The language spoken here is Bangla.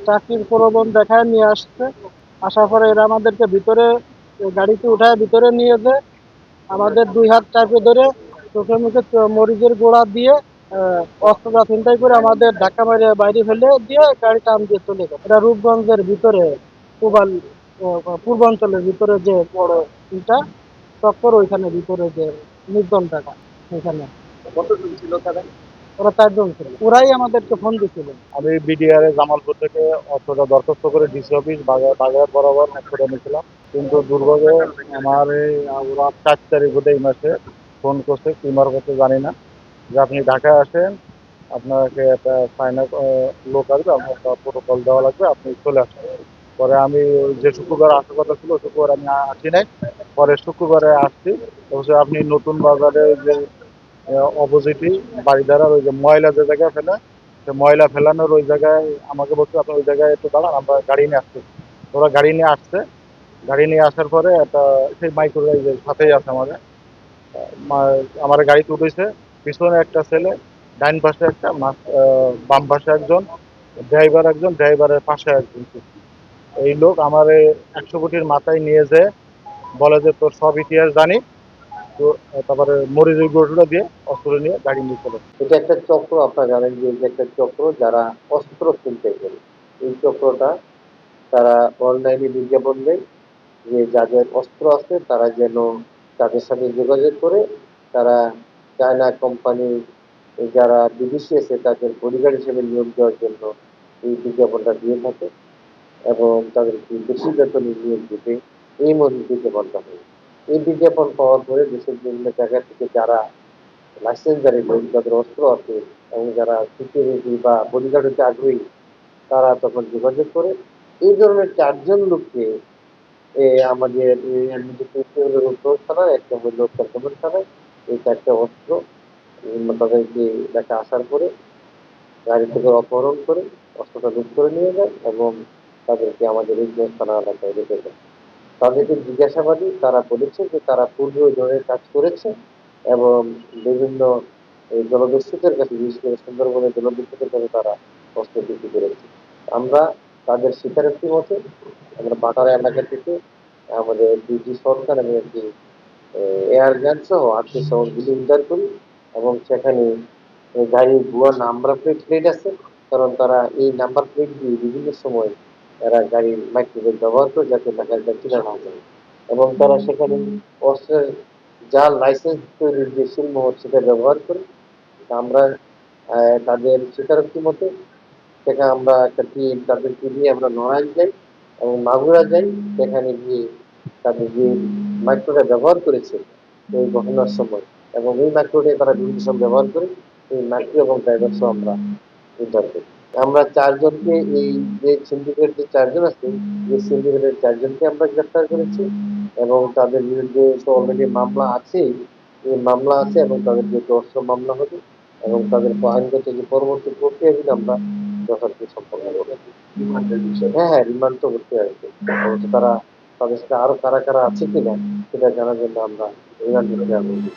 চাকরির প্রলোভন দেখায় নিয়ে আসছে। আসার পরে এরা আমাদেরকে ভিতরে গাড়িতে উঠায় ভিতরে নিয়ে যায়। আমাদের ২ হাত চাপে ধরে চোখে মুখে মরিচের গোড়া দিয়ে অস্ত্রটা ছিনতাই করে আমাদের ধাক্কা মেরে বাইরে ফেলে দিয়ে গাড়ি টান দিয়ে চলে গেছে। এটা রূপগঞ্জের ভিতরে পূবাল পূর্বাঞ্চলের ভিতরে যে বড় ইটা চক্কর, ওইখানে ভিতরে যে নির্জন জায়গা ওইখানে। কতজন ছিল তারা? ওরা ৪ জন ছিল। ওরাই আমাদেরকে ফোন দিছিল। আমি বিডিআর জামালপুর থেকে অর্থটা দরখাস্ত করে ডিসি অফিস বাগেরহাট বরাবর অর্থটা নিয়েছিলাম, কিন্তু দুর্ভাগ্যে আমার ওরা 4 তারিখ বোধ এই মাসে ফোন করছে, কি করতে জানি না, যে আপনি ঢাকায় আসেন, আপনাকে একটা ফাইনাল লোক আসবে, আপনার একটা প্রোটোকল দেওয়া লাগবে, আপনি চলে আসেন। পরে আমি যে শুক্রবার আসার কথা ছিল শুক্রবার আমি আসি নাই, পরে শুক্রবারে আসছি। অবশ্যই আপনি নতুন বাজারে যে অপোজিটই বাড়িধারার ওই যে ময়লা যে জায়গায় ফেলে, সে ময়লা ফেলানোর ওই জায়গায় আমাকে বলছে আপনি ওই জায়গায় একটু দাঁড়ান, আমরা গাড়ি নিয়ে আসছি। ওরা গাড়ি নিয়ে আসছে, গাড়ি নিয়ে আসার পরে একটা সেই মাইক্রোবাইজের সাথেই আছে আমাদের, আমার গাড়িতে উঠেছে। পিছনে একটা ছেলে, ডাইন পাশে একটা, বাম পাশে একজন, ড্রাইভার একজন, ড্রাইভারের পাশে একজন। এই লোক আমার 100 কোটির মাথায় নিয়ে যে বলে যে তোর সব ইতিহাস জানি, তো তারপরে মরিচের গুঁড়োটা দিয়ে অস্ত্র নিয়ে গাড়ি নিয়ে চলে। এটা একটা চক্র, আপনারা জানেন যে এটা একটা চক্র যারা অস্ত্র ছিনতাই করে। এই চক্রটা তারা অনলাইনে বিজ্ঞাপন দেয় যে যাদের অস্ত্র আছে তারা যেন তাদের সাথে যোগাযোগ করে, তারা চায়না কোম্পানি যারা বিদেশি আছে তাদের বডিগার্ড হিসেবে নিয়োগ দেওয়ার জন্য এই বিজ্ঞাপনটা দিয়ে থাকে এবং তাদেরকে বেশি বেতনে নিয়োগ দিতে এই বিজ্ঞাপনটা হয়। এই বিজ্ঞাপন পাওয়ার পরে দেশের বিভিন্ন জায়গা থেকে যারা লাইসেন্সধারী লোক, যাদের অস্ত্র আছে এবং যারা সিকিউরিটি বা বডিগার্ড হতে আগ্রহী, তারা তখন যোগাযোগ করে। এই ধরনের ৪ জন লোককে আমাদের উত্তর থানায়, একটা হলো চট্টগ্রাম থানায়, এই ৪ টা অস্ত্র তাদেরকে দেখা আসার পরে গাড়ি থেকে অপহরণ করে অস্ত্রটা লুট করে নিয়ে যায় এবং তাদেরকে আমাদের এই থানা এলাকায় রেখে দেয়। তাদেরকে জিজ্ঞাসাবাদে তারা বলেছে যে তারা পূর্বে ওই ধরনের কাজ করেছে এবং বিভিন্ন এই জলদস্যুদের কাছে, বিশেষ করে সুন্দরবনের জলদস্যুদের কাছে তারা অস্ত্র বিক্রি করেছে। আমরা তাদের স্বীকারোক্তি মতে আমরা বাটারা এলাকা থেকে আমাদের ২টি সরকার এবং একটি এয়ার গান সহ ৮টি সামগ্রী উদ্ধার করি এবং সেখানে গাড়ির ভুয়া নাম্বার প্লেট আছে, কারণ তারা এই নাম্বার প্লেট দিয়ে বিভিন্ন সময় এরা গাড়ির মাইক্রোওয়েভ ব্যবহার করে যাতে ঢাকার চিনা না যায় এবং তারা সেখানে অস্ত্রের জাল লাইসেন্স তৈরির যে শিল্পমহল সেটা ব্যবহার করে। আমরা তাদের স্বীকারোক্তি মতে সেখানে আমরা একটা টিম তাদেরকে নিয়ে আমরা নড়াইল যাই এবং মাগুরা যাই, সেখানে গিয়ে তাদের যে মাইক্রোটা ব্যবহার করেছে এই ঘটনার সময় এবং এই মাইক্রোটাই তারা বিভিন্ন সময় ব্যবহার করে, এই মাইক্রো এবং ড্রাইভার সহ আমরা উদ্ধার করি। আমরা ৪ জনকে, এই যে সিন্ডিকেট যে ৪ জন আছে, এই সিন্ডিকেটের ৪ জনকে আমরা গ্রেফতার করেছি এবং তাদের বিরুদ্ধে তো অলরেডি মামলা আছেই। এই মামলা আছে এবং তাদের বিরুদ্ধে অস্ত্র মামলা হবে এবং তাদের আইনগত যে পরবর্তী প্রক্রিয়াগুলো আমরা যথারীতি সম্পন্ন করব। হ্যাঁ, হ্যাঁ, রিমান্ড তো করতে আসবে। অবশ্য তারা তাদের সাথে আরো কারা আছে কিনা সেটা জানার জন্য আমরা রিমান্ড নিতে আগ্রহী।